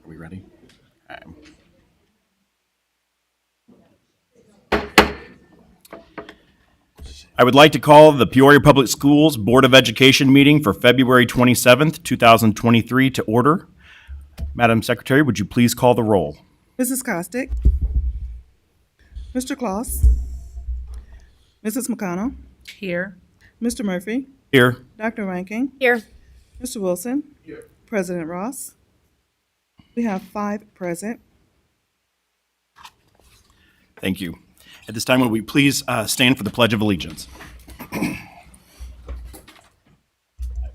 Are we ready? Okay. I would like to call the Peoria Public Schools Board of Education meeting for February 27th, 2023 to order. Madam Secretary, would you please call the roll? Mrs. Costick, Mr. Kloss, Mrs. McConnell, Here. Mr. Murphy, Here. Dr. Rankin, Here. Mr. Wilson, President Ross. We have 5 present. Thank you. At this time, would we please stand for the Pledge of Allegiance? I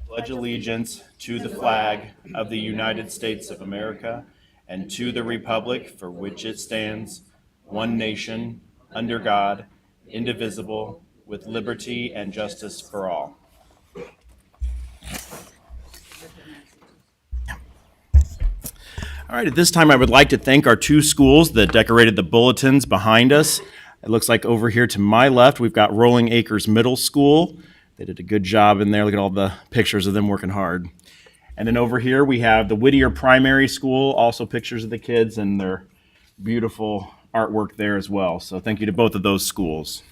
pledge allegiance to the flag of the United States of America and to the republic for which it stands, one nation, under God, indivisible, with liberty and justice for all. All right, at this time, I would like to thank our 2 schools that decorated the bulletins behind us. It looks like over here to my left, we've got Rolling Acres Middle School. They did a good job in there. Look at all the pictures of them working hard. And then over here, we have the Whittier Primary School, also pictures of the kids and their beautiful artwork there as well. So thank you to both of those schools.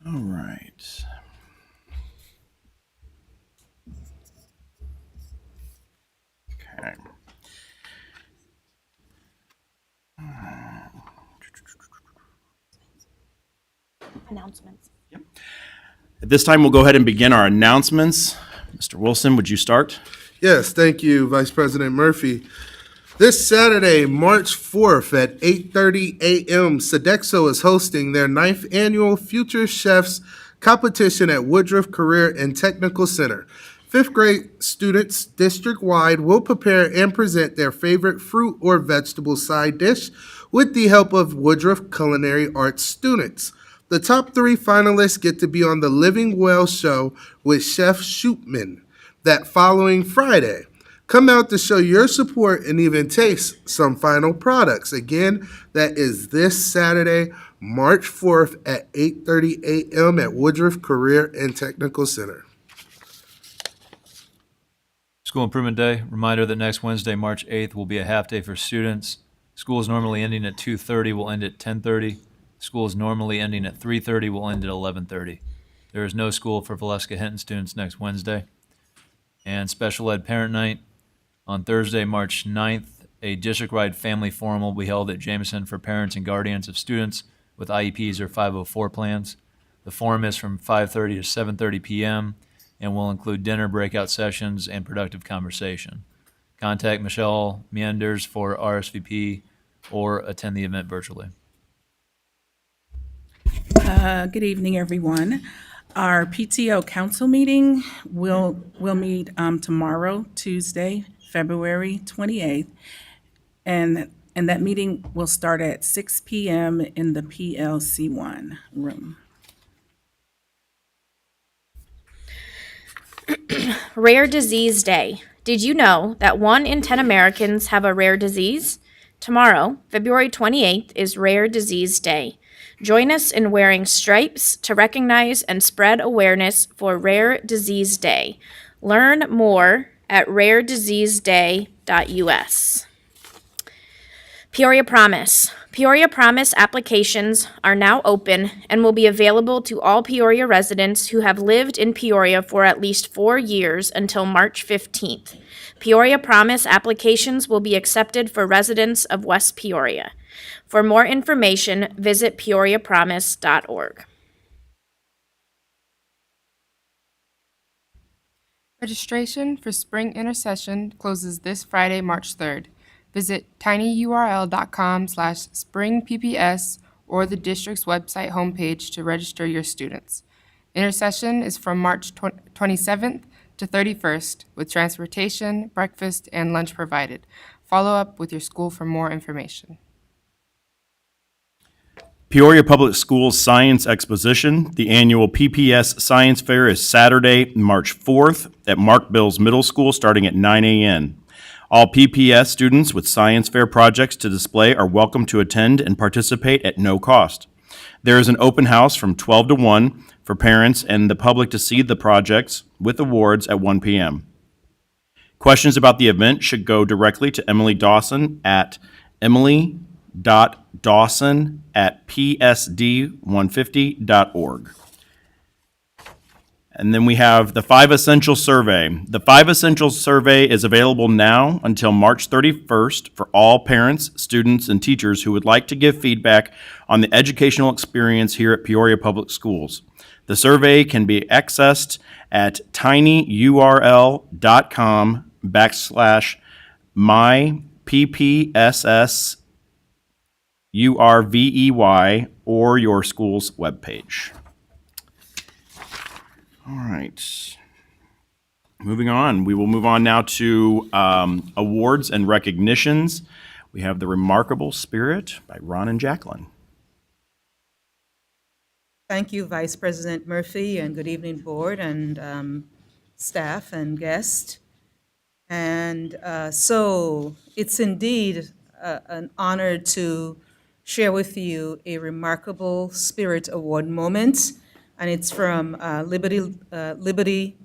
All right. Okay. Announcements. At this time, we'll go ahead and begin our announcements. Mr. Wilson, would you start? Yes, thank you, Vice President Murphy. This Saturday, March 4th at 8:30 a.m., Sodexo is hosting their 9th annual Future Chefs competition at Woodruff Career and Technical Center. 5th grade students district-wide will prepare and present their favorite fruit or vegetable side dish with the help of Woodruff Culinary Arts students. The top 3 finalists get to be on the Living Well show with Chef Shootman that following Friday. Come out to show your support and even taste some final products. Again, that is this Saturday, March 4th at 8:30 a.m. at Woodruff Career and Technical Center. School Improvement Day. Reminder that next Wednesday, March 8th, will be a half day for students. School is normally ending at 2:30, will end at 10:30. School is normally ending at 3:30, will end at 11:30. There is no school for Valeska Hinton students next Wednesday. And Special Ed Parent Night on Thursday, March 9th. A district-wide family forum will be held at Jameson for parents and guardians of students with IEPs or 504 plans. The forum is from 5:30 to 7:30 p.m. and will include dinner, breakout sessions, and productive conversation. Contact Michelle Meanders for RSVP or attend the event virtually. Good evening, everyone. Our PTO council meeting will meet tomorrow, Tuesday, February 28th, and that meeting will start at 6 p.m. in the PLC1 room. Rare Disease Day. Did you know that 1 in 10 Americans have a rare disease? Tomorrow, February 28th, is Rare Disease Day. Join us in wearing stripes to recognize and spread awareness for Rare Disease Day. Learn more at rarediseaseday.us. Peoria Promise. Peoria Promise applications are now open and will be available to all Peoria residents who have lived in Peoria for at least 4 years until March 15th. Peoria Promise applications will be accepted for residents of West Peoria. For more information, visit peoriapromise.org. Registration for Spring Intercession closes this Friday, March 3rd. Visit tinyurl.com/springpps or the district's website homepage to register your students. Intercession is from March 27th to 31st with transportation, breakfast, and lunch provided. Follow up with your school for more information. Peoria Public Schools Science Exposition. The annual PPS Science Fair is Saturday, March 4th at Mark Bills Middle School starting at 9 a.m. All PPS students with science fair projects to display are welcome to attend and participate at no cost. There is an open house from 12 to 1 for parents and the public to see the projects with awards at 1 p.m. Questions about the event should go directly to Emily Dawson at emily.dawson@psd150.org. And then we have the 5 Essential Survey. The 5 Essential Survey is available now until March 31st for all parents, students, and teachers who would like to give feedback on the educational experience here at Peoria Public Schools. The survey can be accessed at tinyurl.com/myppssurvey or your school's webpage. All right. Moving on, we will move on now to awards and recognitions. We have The Remarkable Spirit by Ron and Jacqueline. Thank you, Vice President Murphy, and good evening, Board and staff and guests. And so it's indeed an honor to share with you a Remarkable Spirit Award moment, and it's from Liberty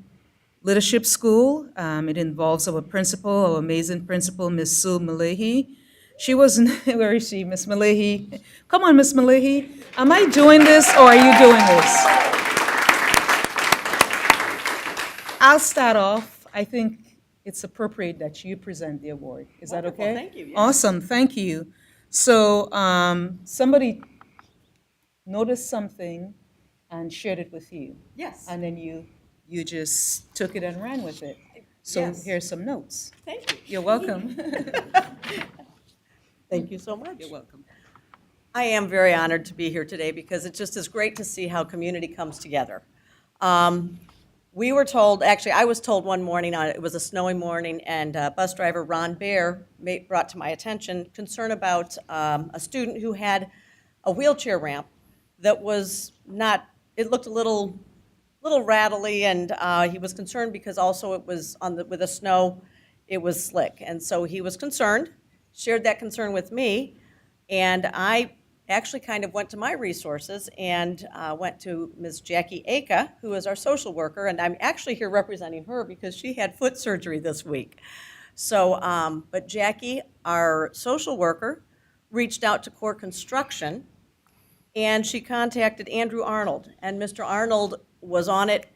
Leadership School. It involves our principal, our amazing principal, Miss Sue Malahi. She was, where is she, Miss Malahi? Come on, Miss Malahi. Am I doing this or are you doing this? I'll start off. I think it's appropriate that you present the award. Is that okay? Thank you, yes. Awesome, thank you. So somebody noticed something and shared it with you. Yes. And then you just took it and ran with it. So Yes. here's some notes. Thank you. You're welcome. Thank you so much. You're welcome. I am very honored to be here today because it just is great to see how community comes together. We were told, actually, I was told one morning, it was a snowy morning, and bus driver Ron Baer brought to my attention concern about a student who had a wheelchair ramp that was not, it looked a little rattly, and he was concerned because also it was with the snow, it was slick. And so he was concerned, shared that concern with me, and I actually kind of went to my resources and went to Ms. Jackie Aka, who is our social worker, and I'm actually here representing her because she had foot surgery this week. So, but Jackie, our social worker, reached out to Core Construction, and she contacted Andrew Arnold, and Mr. Arnold was on it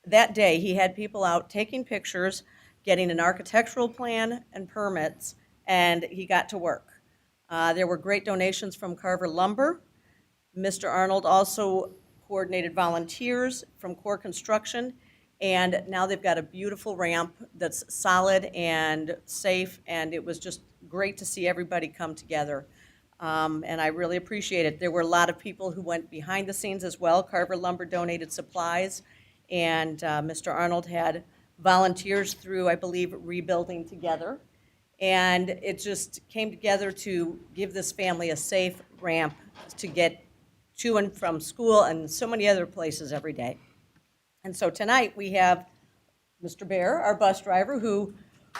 that day. He had people out taking pictures, getting an architectural plan and permits, and he got to work. There were great donations from Carver Lumber. Mr. Arnold also coordinated volunteers from Core Construction, and now they've got a beautiful ramp that's solid and safe, and it was just great to see everybody come together. And I really appreciate it. There were a lot of people who went behind the scenes as well. Carver Lumber donated supplies, and Mr. Arnold had volunteers through, I believe, Rebuilding Together. And it just came together to give this family a safe ramp to get to and from school and so many other places every day. And so tonight we have Mr. Baer, our bus driver, who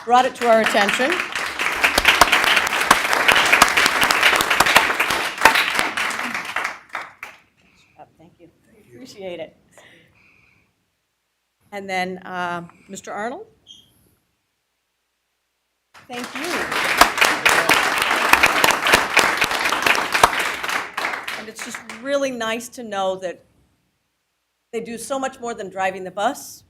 brought it to our attention. Thank you. Appreciate it. And then Mr. Arnold. Thank you. And it's just really nice to know that they do so much more than driving the bus.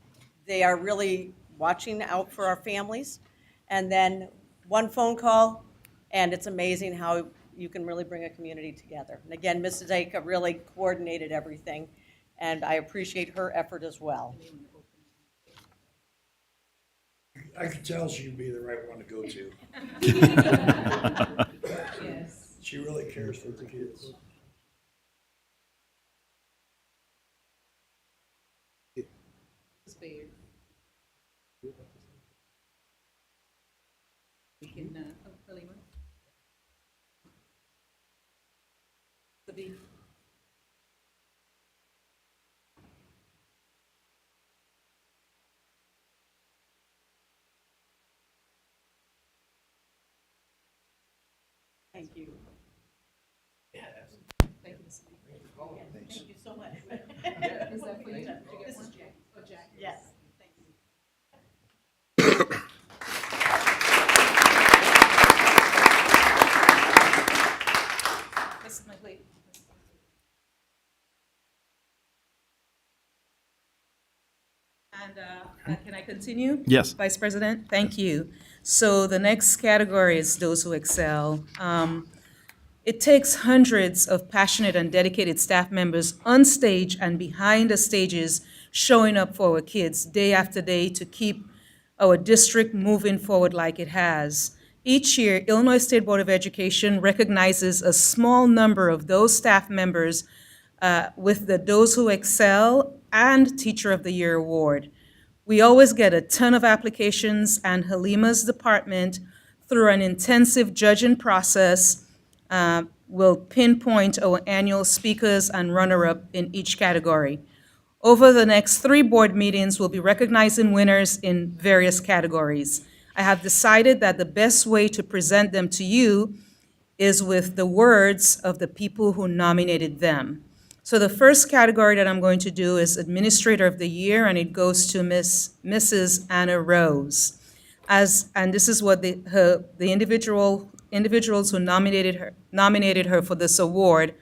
They are really watching out for our families. And then one phone call, and it's amazing how you can really bring a community together. And again, Mrs. Aka really coordinated everything, and I appreciate her effort as well. I could tell she'd be the right one to go to. Yes. She really cares for the kids. Thank you. Thank you so much. Is that for you? This is Jack. Oh, Jack. Yes. Thank you. And can I continue? Yes. Vice President, thank you. So the next category is those who excel. It takes hundreds of passionate and dedicated staff members on stage and behind the stages showing up for our kids day after day to keep our district moving forward like it has. Each year, Illinois State Board of Education recognizes a small number of those staff members with the Those Who Excel and Teacher of the Year award. We always get a ton of applications, and Halima's department, through an intensive judging process, will pinpoint our annual speakers and runner-up in each category. Over the next 3 board meetings, we'll be recognizing winners in various categories. I have decided that the best way to present them to you is with the words of the people who nominated them. So the first category that I'm going to do is Administrator of the Year, and it goes to Mrs. Anna Rose. And this is what the individuals who nominated her for this award,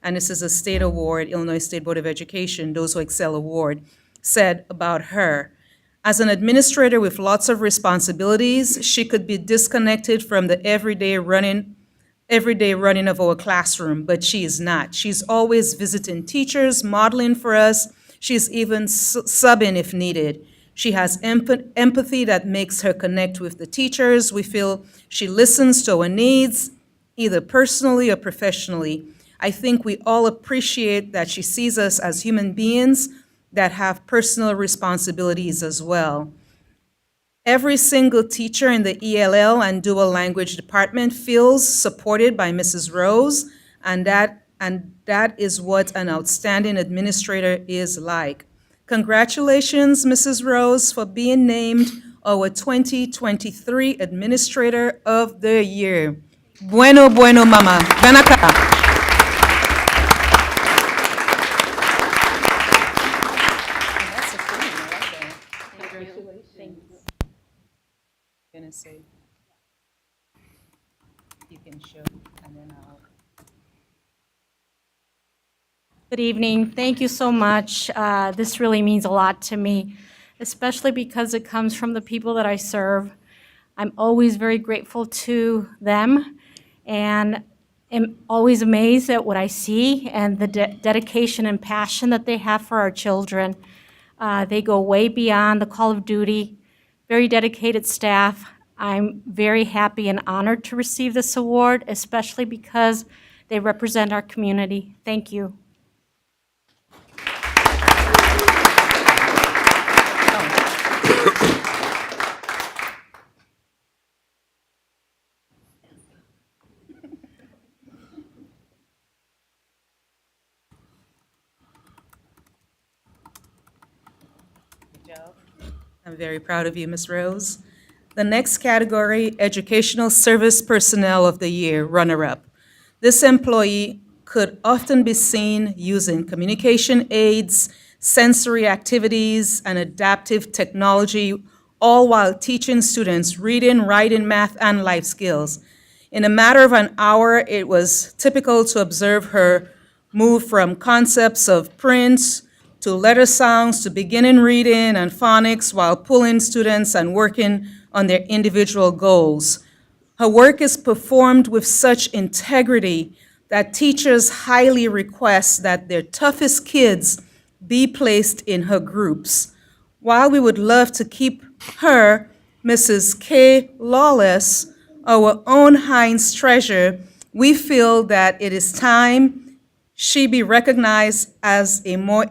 and this is a state award, Illinois State Board of Education, Those Who Excel Award, said about her. As an administrator with lots of responsibilities, she could be disconnected from the everyday running of our classroom, but she is not. She's always visiting teachers, modeling for us. She's even subbing if needed. She has empathy that makes her connect with the teachers. We feel she listens to our needs, either personally or professionally. I think we all appreciate that she sees us as human beings that have personal responsibilities as well. Every single teacher in the ELL and dual language department feels supported by Mrs. Rose, and that is what an outstanding administrator is like. Congratulations, Mrs. Rose, for being named our 2023 Administrator of the Year. Bueno, bueno, mama. Ven acá. Gonna say, you can show, and then I'll. Good evening. Thank you so much. This really means a lot to me, especially because it comes from the people that I serve. I'm always very grateful to them and am always amazed at what I see and the dedication and passion that they have for our children. They go way beyond the call of duty. Very dedicated staff. I'm very happy and honored to receive this award, especially because they represent our community. Thank you. Good job. I'm very proud of you, Ms. Rose. The next category, Educational Service Personnel of the Year, runner-up. This employee could often be seen using communication aids, sensory activities, and adaptive technology, all while teaching students reading, writing, math, and life skills. In a matter of an hour, it was typical to observe her move from concepts of print to letter sounds to beginning reading and phonics while pulling students and working on their individual goals. Her work is performed with such integrity that teachers highly request that their toughest kids be placed in her groups. While we would love to keep her, Mrs. K. Lawless, our own Heinz treasure, we feel that it is time she be recognized as at a more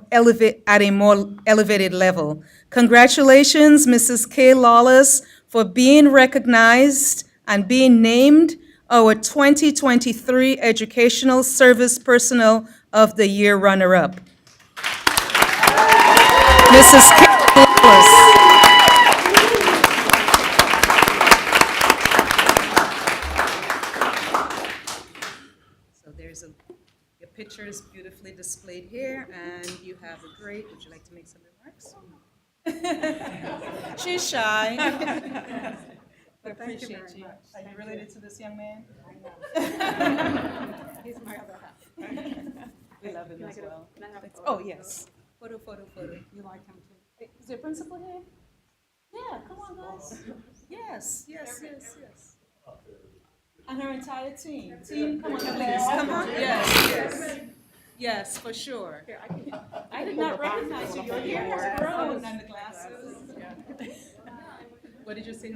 elevated level. Congratulations, Mrs. K. Lawless, for being recognized and being named our 2023 Educational Service Personnel of the Year runner-up. Mrs. K. Lawless. So there's your picture is beautifully displayed here, and you have a great, would you like to make some remarks? She's shy. I appreciate you. Are you related to this young man? He's my other half. We love him as well. Oh, yes. Photo. You like him too? Is there a principal here? Yeah, come on, guys. Yes, yes, yes, yes. And her entire team. Team, come on, please, come on. Yes, yes. Yes, for sure. I did not recognize you. Your hair has grown and the glasses. What did you say?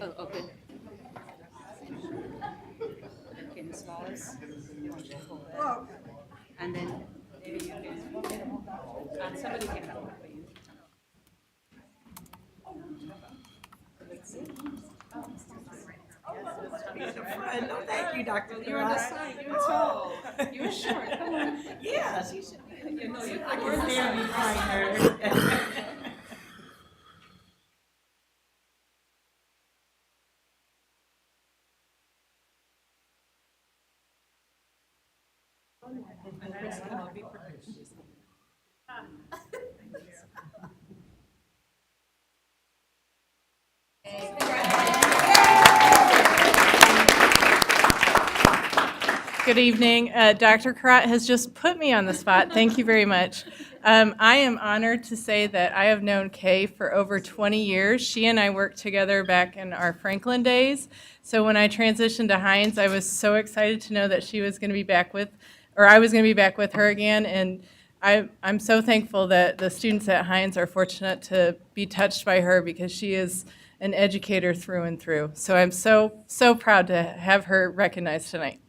Oh, okay. Okay, Ms. Wallace, you want to hold that? And then maybe you can, and somebody can help for you. Thank you, Dr. You're on the side, you're tall, you're short, come on. Yes, you should be. You know, I can barely find her. Good evening. Dr. Karat has just put me on the spot. Thank you very much. I am honored to say that I have known Kay for over 20 years. She and I worked together back in our Franklin days. So when I transitioned to Hines, I was so excited to know that she was going to be back with, or I was going to be back with her again. And I'm so thankful that the students at Hines are fortunate to be touched by her because she is an educator through and through. So I'm so proud to have her recognized tonight.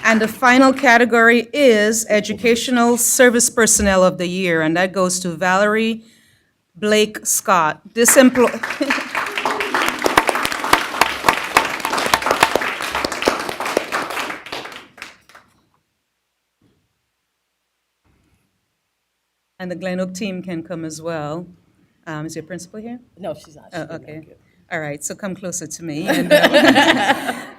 And the final category is Educational Service Personnel of the Year, and that goes to Valerie Blake Scott. This employee. And the Glen Oak team can come as well. Is your principal here? No, she's not. Oh, okay. All right, so come closer to me. And,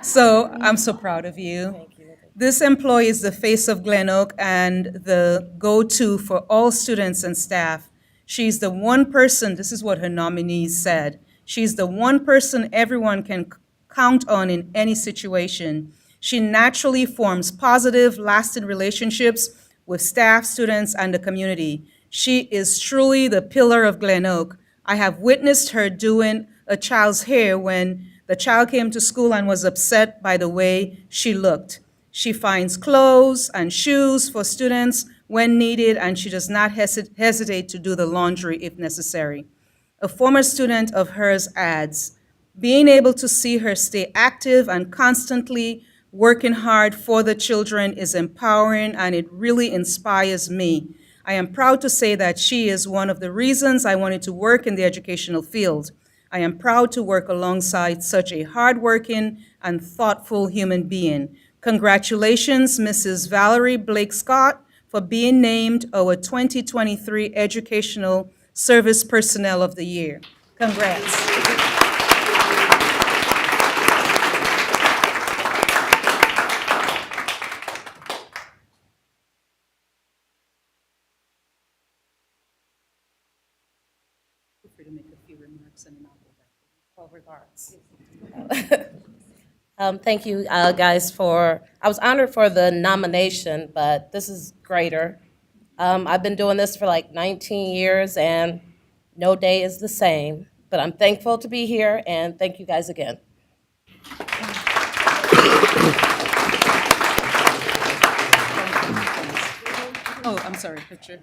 so I'm so proud of you. Thank you. This employee is the face of Glen Oak and the go-to for all students and staff. She's the one person, this is what her nominees said, she's the one person everyone can count on in any situation. She naturally forms positive, lasting relationships with staff, students, and the community. She is truly the pillar of Glen Oak. I have witnessed her doing a child's hair when the child came to school and was upset by the way she looked. She finds clothes and shoes for students when needed, and she does not hesitate to do the laundry if necessary. A former student of hers adds, being able to see her stay active and constantly working hard for the children is empowering, and it really inspires me. I am proud to say that she is one of the reasons I wanted to work in the educational field. I am proud to work alongside such a hardworking and thoughtful human being. Congratulations, Mrs. Valerie Blake Scott, for being named our 2023 Educational Service Personnel of the Year. Congrats. Feel free to make a few remarks and then I'll go back. Well, regards. Thank you, guys, I was honored for the nomination, but this is greater. I've been doing this for like 19 years, and no day is the same. But I'm thankful to be here, and thank you guys again. Oh, I'm sorry, picture.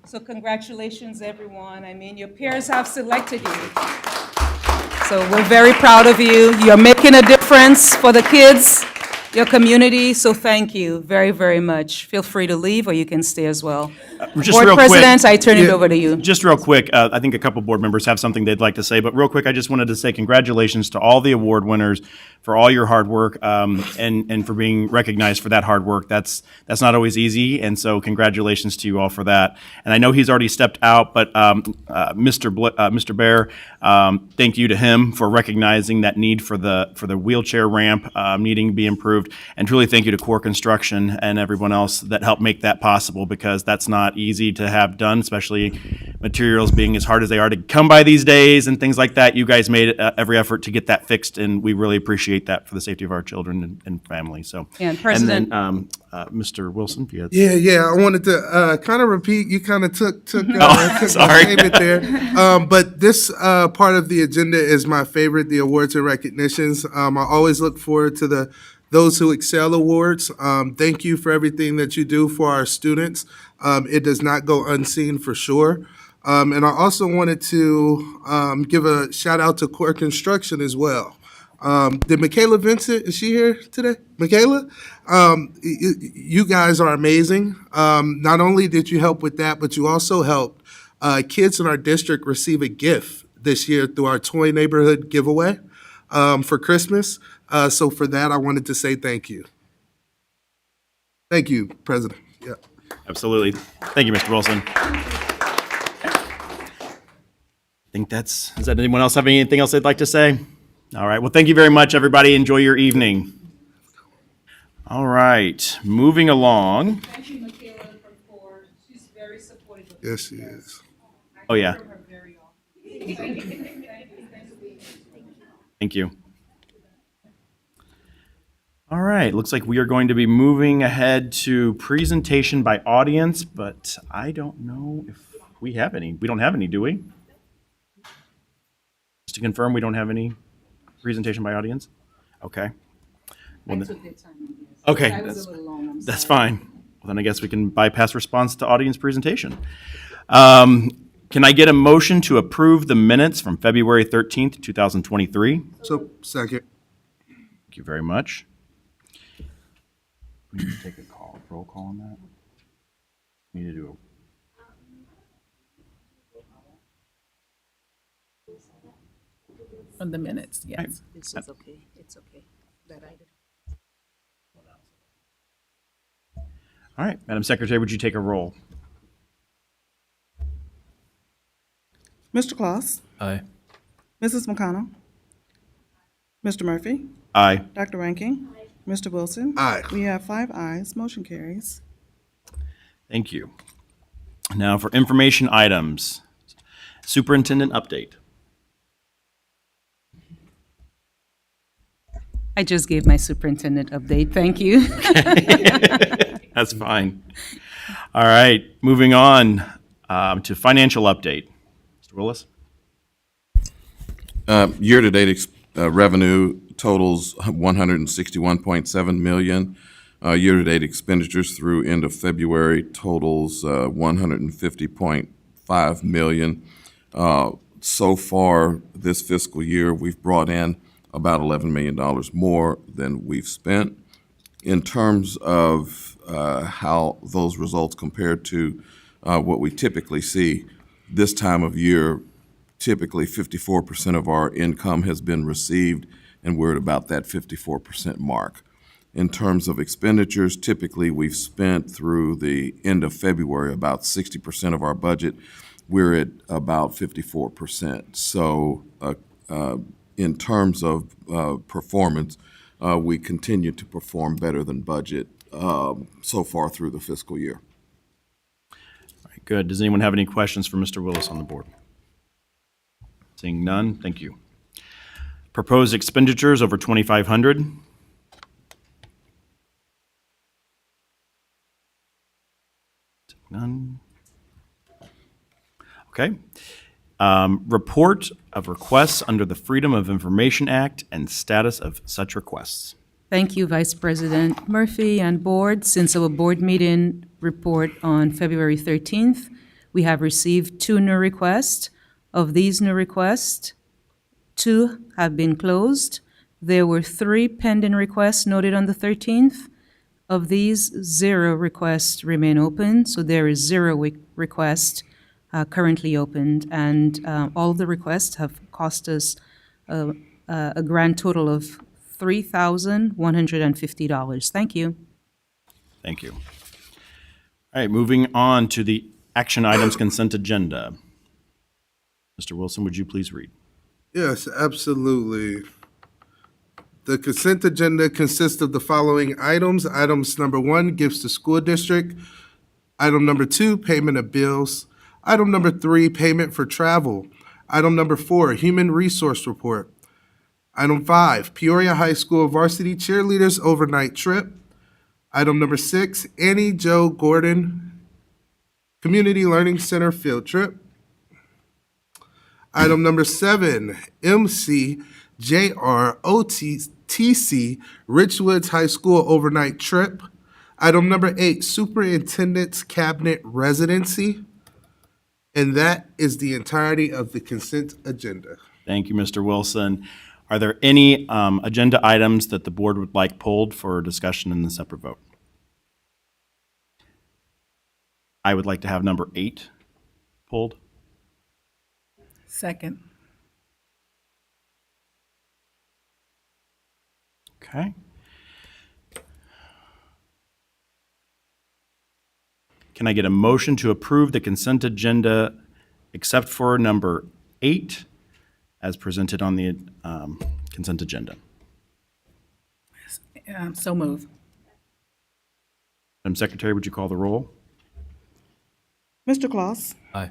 So congratulations, everyone. I mean, your peers have selected you. So we're very proud of you. You're making a difference for the kids, your community, so thank you very, very much. Feel free to leave, or you can stay as well. Just Board real quick- President, I turn it over to you. Just real quick, I think a couple board members have something they'd like to say, but real quick, I just wanted to say congratulations to all the award winners for all your hard work, and for being recognized for that hard work. That's not always easy, and so congratulations to you all for that. And I know he's already stepped out, but Mr. Bear, thank you to him for recognizing that need for the wheelchair ramp needing to be improved. approved. And truly thank you to Core Construction and everyone else that helped make that possible, because that's not easy to have done, especially materials being as hard as they are to come by these days and things like that. You guys made every effort to get that fixed, and we really appreciate that for the safety of our children and family. So, And President- then, Mr. Wilson, if you had. Yeah. I wanted to kind of repeat. You kind of took took my sorry. statement there. But this part of the agenda is my favorite: the awards and recognitions. I always look forward to those who excel awards. Thank you for everything that you do for our students. It does not go unseen for sure. And I also wanted to give a shout out to Core Construction as well. Did Michaela Vincent, is she here today? Michaela? You guys are amazing. Not only did you help with that, but you also helped kids in our district receive a gift this year through our Toy Neighborhood giveaway for Christmas. So for that, I wanted to say thank you. Thank you, President. Yeah. Absolutely. Thank you, Mr. Wilson. I think does that anyone else have anything else they'd like to say? All right. Well, thank you very much, everybody. Enjoy your evening. All right. Moving along. Thank you, Michaela, for she's very supportive of Yes, she is. Oh, yeah. her very often. Thank you. All right. Looks like we are going to be moving ahead to presentation by audience, but I don't know if we have any. We don't have any, do we? Just to confirm, we don't have any presentation by audience? Okay. Well, okay, that's fine. Well, then I guess we can bypass response to audience presentation. Can I get a motion to approve the minutes from February 13th, 2023? So, second. Thank you very much. We need to take a roll call on that. We need to do On the minutes, yes. This is okay. It's okay. That I did. All right, Madam Secretary, would you take a roll? Mr. Claus, Aye. Mrs. McConnell, Mr. Murphy, Aye. Dr. Ranking, Mr. Wilson. Aye. We have 5 ayes. Motion carries. Thank you. Now for information items. Superintendent update. I just gave my superintendent update. Thank you. That's fine. All right, moving on to financial update. Mr. Willis? Year-to-date revenue totals $161.7 million. Year-to-date expenditures through end of February totals $150.5 million. So far this fiscal year, we've brought in about $11 million more than we've spent. In terms of how those results compare to what we typically see, this time of year, typically 54% of our income has been received, and we're at about that 54% mark. In terms of expenditures, typically we've spent through the end of February about 60% of our budget. We're at about 54%. So in terms of performance, we continue to perform better than budget so far through the fiscal year. All right, good. Does anyone have any questions for Mr. Willis on the board? Seeing none, thank you. Proposed expenditures over 2,500. None. Okay. Report of requests under the Freedom of Information Act and status of such requests. Thank you, Vice President Murphy and Board. Since our board meeting report on February 13th, we have received 2 new requests. Of these new requests, 2 have been closed. There were 3 pending requests noted on the 13th. Of these, 0 requests remain open, so there is 0 request currently opened, and all of the requests have cost us a grand total of $3,150. Thank you. Thank you. All right, moving on to the action items consent agenda. Mr. Wilson, would you please read? Yes, absolutely. The consent agenda consists of the following items. Items number 1, gifts to school district. Item number 2, payment of bills. Item number 3, payment for travel. Item number 4, human resource report. Item 5, Peoria High School varsity cheerleaders overnight trip. Item number 6, Annie Joe Gordon Community Learning Center field trip. Item number 7, MCJROTC Richwoods High School overnight trip. Item number 8, Superintendent's Cabinet Residency. And that is the entirety of the consent agenda. Thank you, Mr. Wilson. Are there any agenda items that the board would like pulled for discussion in the separate vote? I would like to have number 8 pulled. Second. Okay. Can I get a motion to approve the consent agenda except for number 8 as presented on the consent agenda? So move. Madam Secretary, would you call the roll? Mr. Claus, Aye.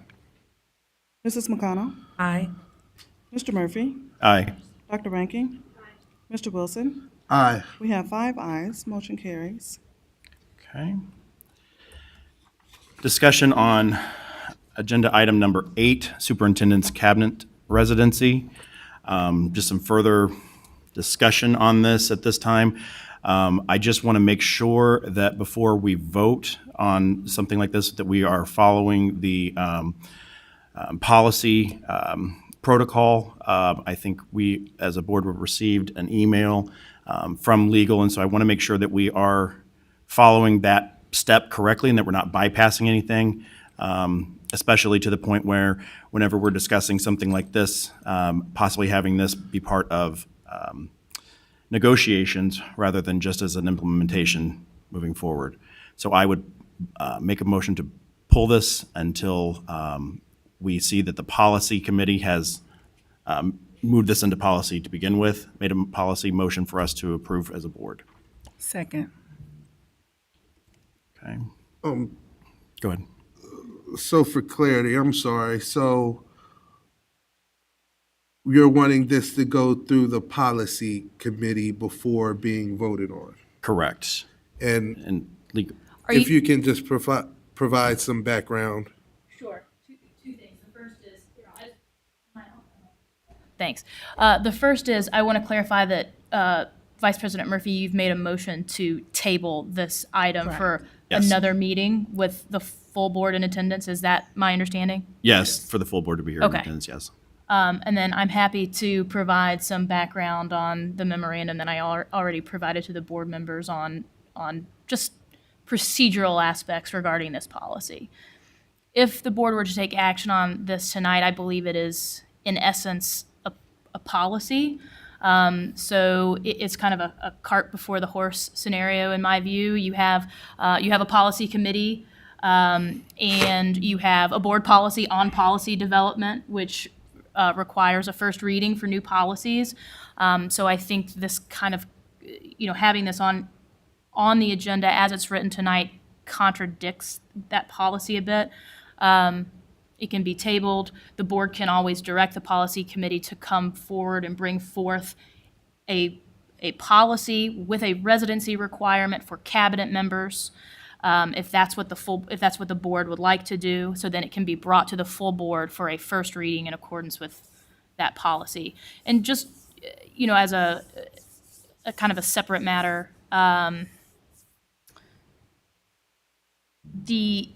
Mrs. McConnell, Aye. Mr. Murphy, Aye. Dr. Ranking, Mr. Wilson. Aye. We have 5 ayes, motion carries. Okay. Discussion on agenda item number 8, Superintendent's Cabinet Residency. Just some further discussion on this at this time. I just want to make sure that before we vote on something like this, that we are following the policy protocol. I think we, as a board, received an email from legal, and so I want to make sure that we are following that step correctly and that we're not bypassing anything, especially to the point where whenever we're discussing something like this, possibly having this be part of negotiations rather than just as an implementation moving forward. So I would make a motion to pull this until we see that the policy committee has moved this into policy to begin with, made a policy motion for us to approve as a board. Second. Okay, Um, go ahead. so for clarity, I'm sorry. So you're wanting this to go through the policy committee before being voted on? Correct. And Legal. if you can just provide some background. Sure. Two things. The first is, thanks. The first is, I want to clarify that Vice President Murphy, you've made a motion to table this item for Yes. another meeting with the full board in attendance. Is that my understanding? Yes, for the full board to be here in Okay. attendance, yes. And then I'm happy to provide some background on the memorandum that I already provided to the board members on just procedural aspects regarding this policy. If the board were to take action on this tonight, I believe it is, in essence, a policy. So it's kind of a cart before the horse scenario, in my view. You have a policy committee, and you have a board policy on policy development, which requires a first reading for new policies. So I think this kind of, having this on the agenda as it's written tonight contradicts that policy a bit. It can be tabled. The board can always direct the policy committee to come forward and bring forth a policy with a residency requirement for cabinet members, if that's what the board would like to do. So then it can be brought to the full board for a first reading in accordance with that policy. And just, as a kind of a separate matter, the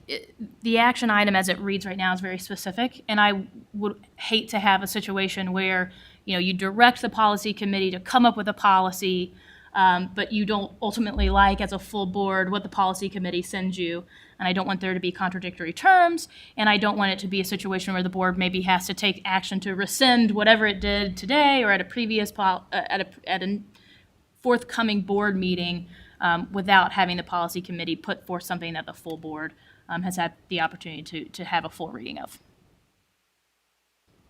action item as it reads right now is very specific, and I would hate to have a situation where, you direct the policy committee to come up with a policy, but you don't ultimately like, as a full board, what the policy committee sends you. And I don't want there to be contradictory terms, and I don't want it to be a situation where the board maybe has to take action to rescind whatever it did today or at a previous at a forthcoming board meeting, without having the policy committee put forth something that the full board has had the opportunity to have a full reading of.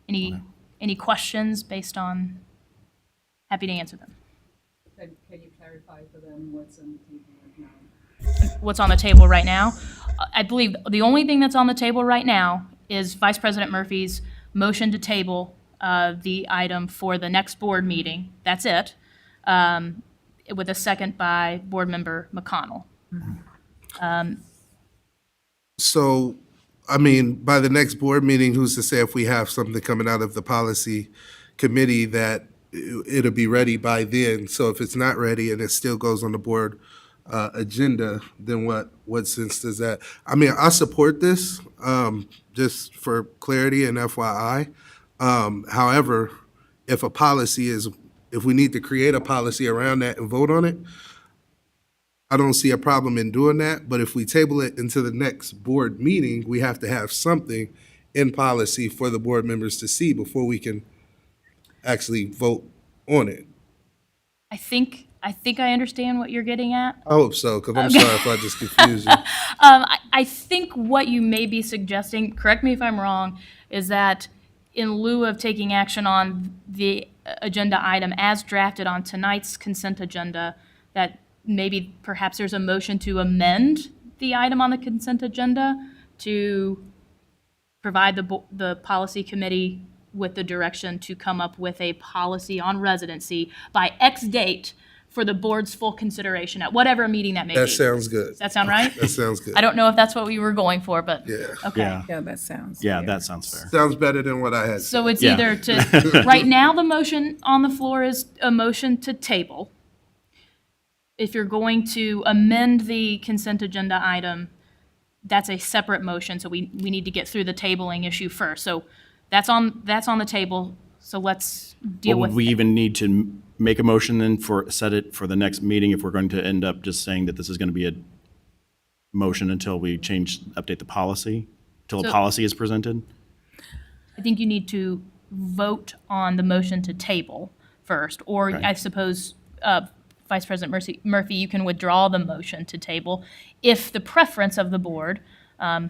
Any questions based on? Happy to answer them. Can you clarify for them what's on the table right now? What's on the table right now? I believe the only thing that's on the table right now is Vice President Murphy's motion to table the item for the next board meeting. That's it, with a second by Board Member McConnell. So, I mean, by the next board meeting, who's to say if we have something coming out of the policy committee that it'll be ready by then? So if it's not ready and it still goes on the board agenda, then what sense does that? I mean, I support this, just for clarity and FYI. However, if we need to create a policy around that and vote on it, I don't see a problem in doing that, but if we table it into the next board meeting, we have to have something in policy for the board members to see before we can actually vote on it. I think I understand what you're getting at. I hope so, because I'm sorry if I just confused you. I think what you may be suggesting, correct me if I'm wrong, is that in lieu of taking action on the agenda item as drafted on tonight's consent agenda, that maybe perhaps there's a motion to amend the item on the consent agenda to provide the policy committee with the direction to come up with a policy on residency by X date for the board's full consideration at whatever meeting that may be. That sounds good. Does that sound right? That sounds good. I don't know if that's what we were going for, but Yeah. okay. Yeah, Yeah, that sounds. yeah, fair. that sounds fair. Sounds better than what I had. So it's Yeah. either to, right now, the motion on the floor is a motion to table. If you're going to amend the consent agenda item, that's a separate motion, so we need to get through the tabling issue first. So that's on the table, so let's deal Well, with would we it. even need to make a motion then set it for the next meeting if we're going to end up just saying that this is going to be a motion until we update the policy, till a So- policy is presented? I think you need to vote on the motion to table first, or Okay. I suppose, Vice President Murphy, you can withdraw the motion to table if the preference of the board, I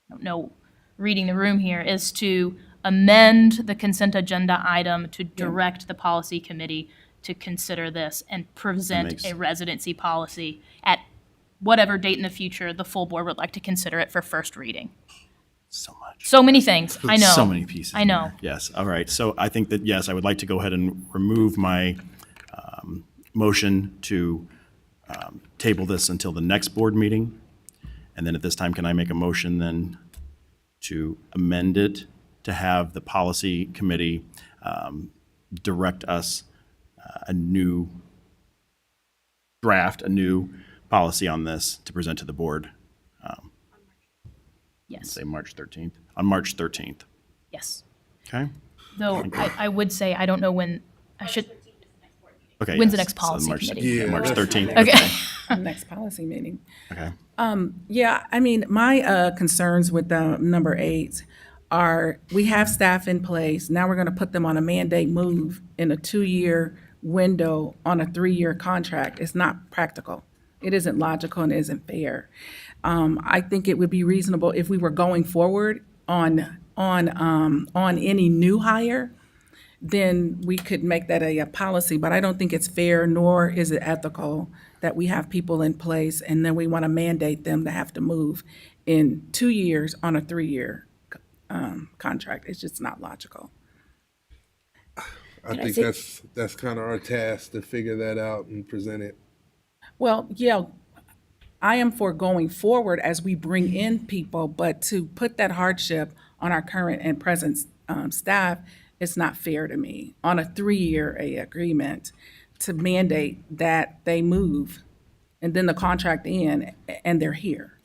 don't know, reading the room here, is to amend the consent agenda item to direct the policy committee to consider this and present makes- a residency policy at whatever date in the future the full board would like to consider it for first reading. So much. So many things, I know. So many pieces. I in know. there. Yes, all right. So I think that, yes, I would like to go ahead and remove my motion to table this until the next board meeting. And then at this time, can I make a motion then to amend it to have the policy committee direct us a new policy on this to present to the board, Yes, say March 13th, on March 13th, yes. okay? Though I would say, I don't know when, I should, Okay. When's the yes. next So policy March- committee? Yeah, March that's 13th. okay. Next policy meeting. Okay. Yeah, I mean, my concerns with number 8 are we have staff in place. Now we're going to put them on a mandate move in a 2-year window on a 3-year contract. It's not practical. It isn't logical and isn't fair. I think it would be reasonable if we were going forward on any new hire, then we could make that a policy. But I don't think it's fair, nor is it ethical that we have people in place and then we want to mandate them to have to move in 2 years on a 3-year contract. It's just not logical. I think that's kind of our task to figure that out and present it. Well, yeah, I am for going forward as we bring in people, but to put that hardship on our current and present staff, it's not fair to me on a 3-year agreement to mandate that they move and then the contract in and they're here.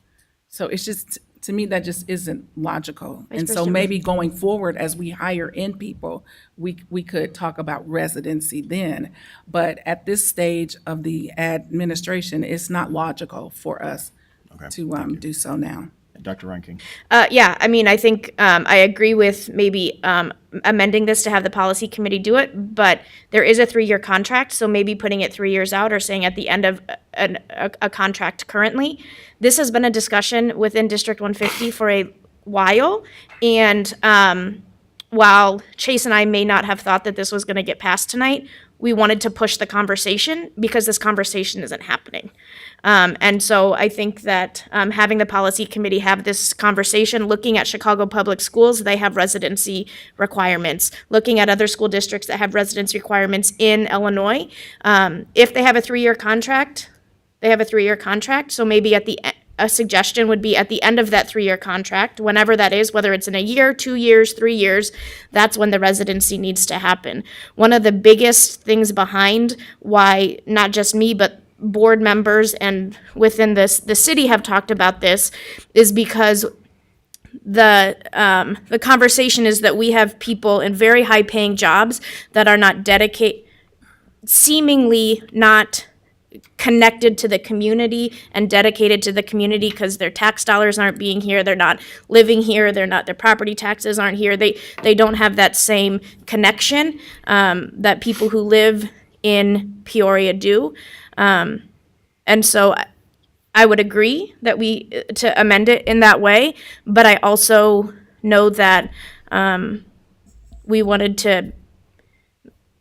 So it's just, to me, that just isn't logical. And so President maybe going forward, as we hire in people, we could talk about residency then. But at this stage of the administration, it's not logical for us Okay, to do so now. Dr. Ranking. Yeah, I mean, I think I agree with maybe amending this to have the policy committee do it, but there is a 3-year contract, so maybe putting it 3 years out or saying at the end of a contract currently. This has been a discussion within District 150 for a while, and while Chase and I may not have thought that this was going to get passed tonight, we wanted to push the conversation because this conversation isn't happening. And so I think that having the policy committee have this conversation, looking at Chicago Public Schools, they have residency requirements. Looking at other school districts that have residency requirements in Illinois, if they have a 3-year contract, they have a 3-year contract. So maybe a suggestion would be at the end of that 3-year contract, whenever that is, whether it's in a year, 2 years, 3 years, that's when the residency needs to happen. One of the biggest things behind why not just me, but board members and within the city have talked about this is because the conversation is that we have people in very high paying jobs that are not seemingly not connected to the community and dedicated to the community because their tax dollars aren't being here, they're not living here, their property taxes aren't here, they don't have that same connection that people who live in Peoria do. And so I would agree that to amend it in that way, but I also know that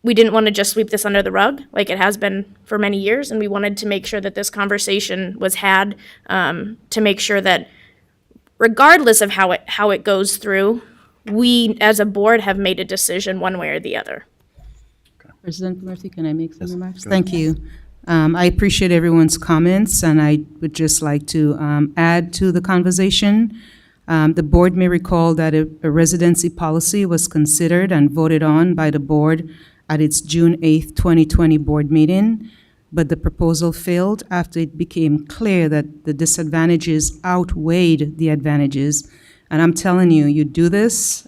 we didn't want to just sweep this under the rug like it has been for many years, and we wanted to make sure that this conversation was had to make sure that regardless of how it goes through, we as a board have made a decision one way or the other. President Murphy, can I make some remarks? Thank you. I appreciate everyone's comments, and I would just like to add to the conversation. The board may recall that a residency policy was considered and voted on by the board at its June 8th, 2020 board meeting, but the proposal failed after it became clear that the disadvantages outweighed the advantages. And I'm telling you, you do this,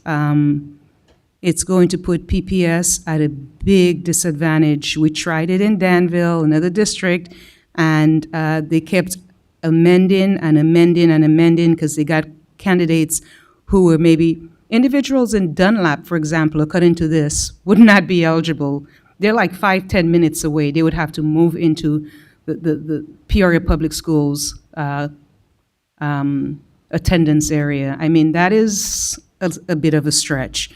it's going to put PPS at a big disadvantage. We tried it in Danville, another district, and they kept amending and amending and amending because they got candidates who were maybe individuals in Dunlap, for example, according to this, would not be eligible. They're like 5-10 minutes away. They would have to move into the Peoria Public Schools attendance area. I mean, that is a bit of a stretch.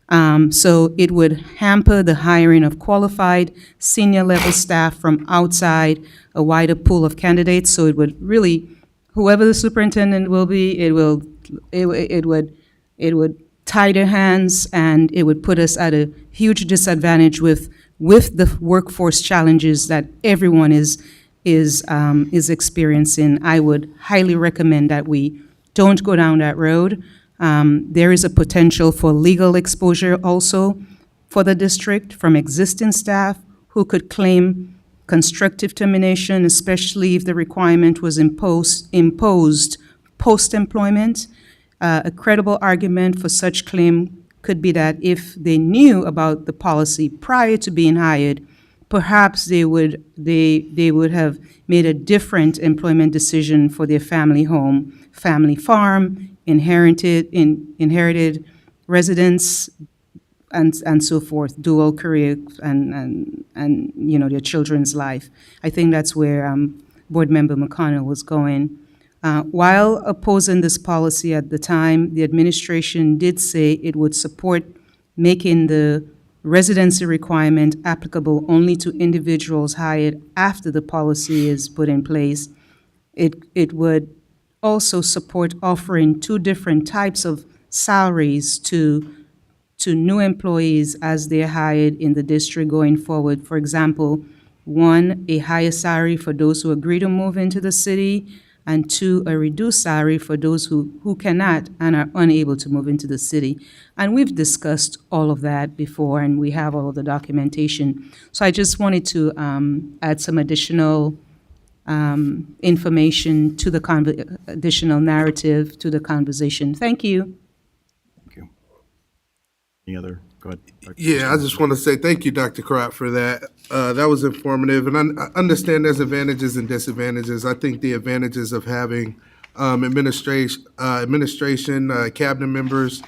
So it would hamper the hiring of qualified senior level staff from outside a wider pool of candidates. So it would really, whoever the superintendent will be, it would tie their hands, and it would put us at a huge disadvantage with the workforce challenges that everyone is experiencing. I would highly recommend that we don't go down that road. There is a potential for legal exposure also for the district from existing staff who could claim constructive termination, especially if the requirement was imposed post-employment. A credible argument for such claim could be that if they knew about the policy prior to being hired, perhaps they would have made a different employment decision for their family home, family farm, inherited residence, and so forth, dual career, and their children's life. I think that's where Board Member McConnell was going. While opposing this policy at the time, the administration did say it would support making the residency requirement applicable only to individuals hired after the policy is put in place. It would also support offering 2 different types of salaries to new employees as they're hired in the district going forward. For example, 1, a higher salary for those who agree to move into the city, and 2, a reduced salary for those who cannot and are unable to move into the city. And we've discussed all of that before, and we have all of the documentation. So I just wanted to add some additional information to the additional narrative to the conversation. Thank you. Thank you. Any other? Go ahead. Dr. Yeah, I just want to say thank you, Dr. Karat, for that. That was informative, and I understand there's advantages and disadvantages. I think the advantages of having administration, cabinet members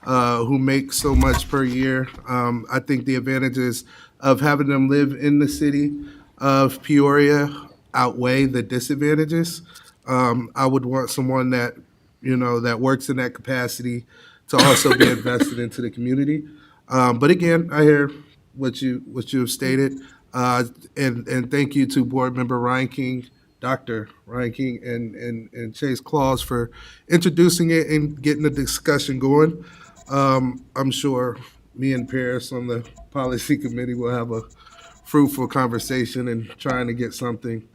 who make so much per year. I think the advantages of having them live in the city of Peoria outweigh the disadvantages. I would want someone that that works in that capacity to also be invested into the community. But again, I hear what you have stated. And thank you to Board Member Reinking, Dr. Reinking, and Chase Claus for introducing it and getting the discussion going. I'm sure me and Paris on the policy committee will have a fruitful conversation and trying to get something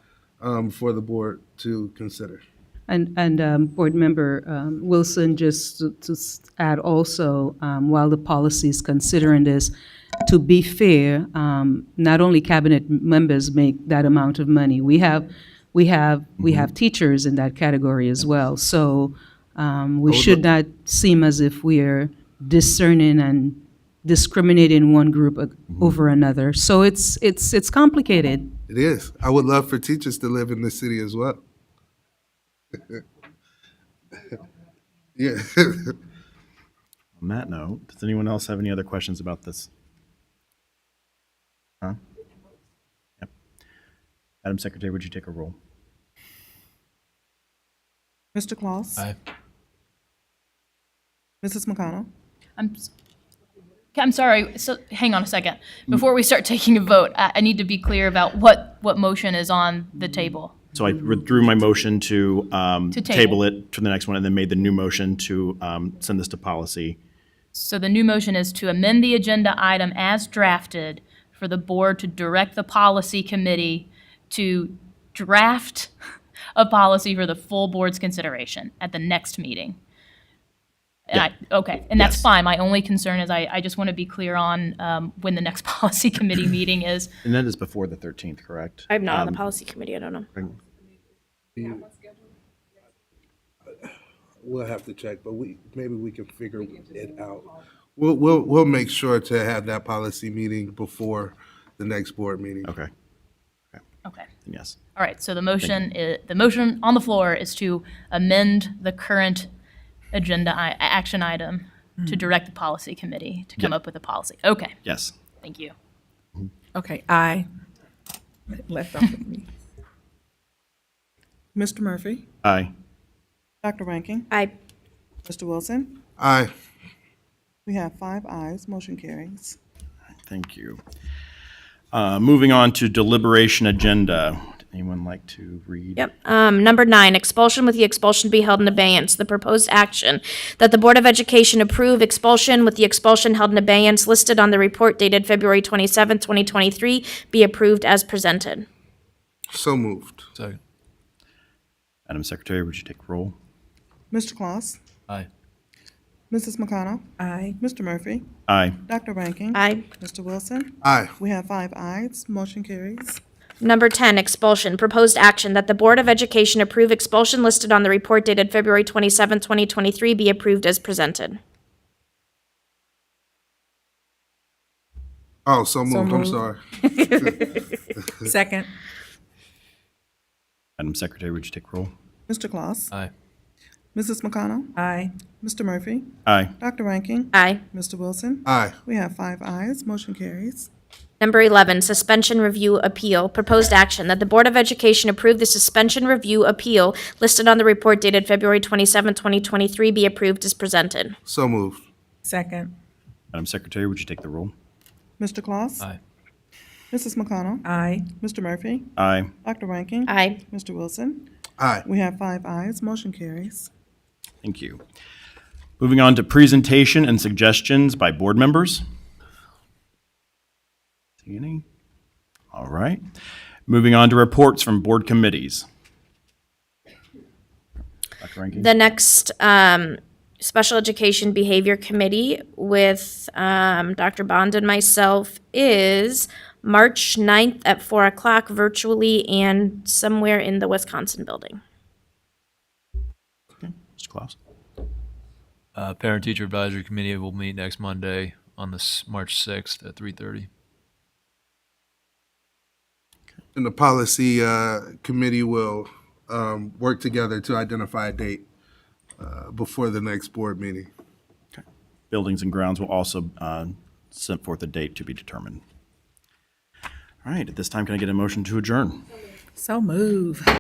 for the board to consider. And Board Member Wilson, just to add also, while the policy is considering this, to be fair, not only cabinet members make that amount of money. We have teachers in that category as well. So we should not seem as if we're discerning and discriminating one group over another. So it's complicated. It is. I would love for teachers to live in the city as well. Yeah. On that note, does anyone else have any other questions about this? Huh? Yep. Madam Secretary, would you take a roll? Mr. Claus? Aye. Mrs. McConnell? I'm sorry, so hang on a second. Before we start taking a vote, I need to be clear about what motion is on the table. So I withdrew my motion to To table it to the next one, and then made the new motion to send this to policy. So the new motion is to amend the agenda item as drafted for the board to direct the policy committee to draft a policy for the full board's consideration at the next meeting. And and that's Yes. fine. My only concern is I just want to be clear on when the next policy committee meeting is. And that is before the 13th, correct? I'm not on the policy committee, I don't know. We'll have to check, but maybe we can figure it out. We'll make sure to have that policy meeting before the next board meeting. Okay, Okay. yes. All right, so the motion on the floor is to amend the current agenda action item to direct the policy committee to come up with a policy. Okay, Yes. thank you. Okay, aye. Left off of me. Mr. Murphy? Aye. Dr. Rankin? Aye. Mr. Wilson? Aye. We have 5 ayes, motion carries. Thank you. Moving on to deliberation agenda. Would anyone like to read? Yep. Number 9, expulsion with the expulsion be held in abeyance. The proposed action that the Board of Education approve expulsion with the expulsion held in abeyance listed on the report dated February 27, 2023, be approved as presented. So moved. Second. Madam Secretary, would you take roll? Mr. Claus? Aye. Mrs. McConnell? Aye. Mr. Murphy? Aye. Dr. Rankin? Aye. Mr. Wilson? Aye. We have 5 ayes, motion carries. Number 10, expulsion. Proposed action that the Board of Education approve expulsion listed on the report dated February 27, 2023, be approved as presented. Oh, so moved. I'm moved. sorry. Second. Madam Secretary, would you take roll? Mr. Claus? Aye. Mrs. McConnell? Aye. Mr. Murphy? Aye. Dr. Rankin? Aye. Mr. Wilson? Aye. We have 5 ayes, motion carries. Number 11, suspension review appeal. Proposed action that the Board of Education approve the suspension review appeal listed on the report dated February 27, 2023, be approved as presented. So moved. Second. Madam Secretary, would you take the roll? Mr. Claus? Aye. Mrs. McConnell? Aye. Mr. Murphy? Aye. Dr. Rankin? Aye. Mr. Wilson? Aye. We have 5 ayes, motion carries. Thank you. Moving on to presentation and suggestions by board members. See any? All right. Moving on to reports from board committees. Dr. Rankin? The next Special Education Behavior Committee with Dr. Bond and myself is March 9th at 4 o'clock virtually and somewhere in the Wisconsin building. Okay. Mr. Klaus? Parent-Teacher Advisory Committee will meet next Monday on March 6th at 3:30. And the policy committee will work together to identify a date before the next board meeting. Buildings and Grounds will also send forth a date to be determined. All right, at this time, can I get a motion to adjourn? So move.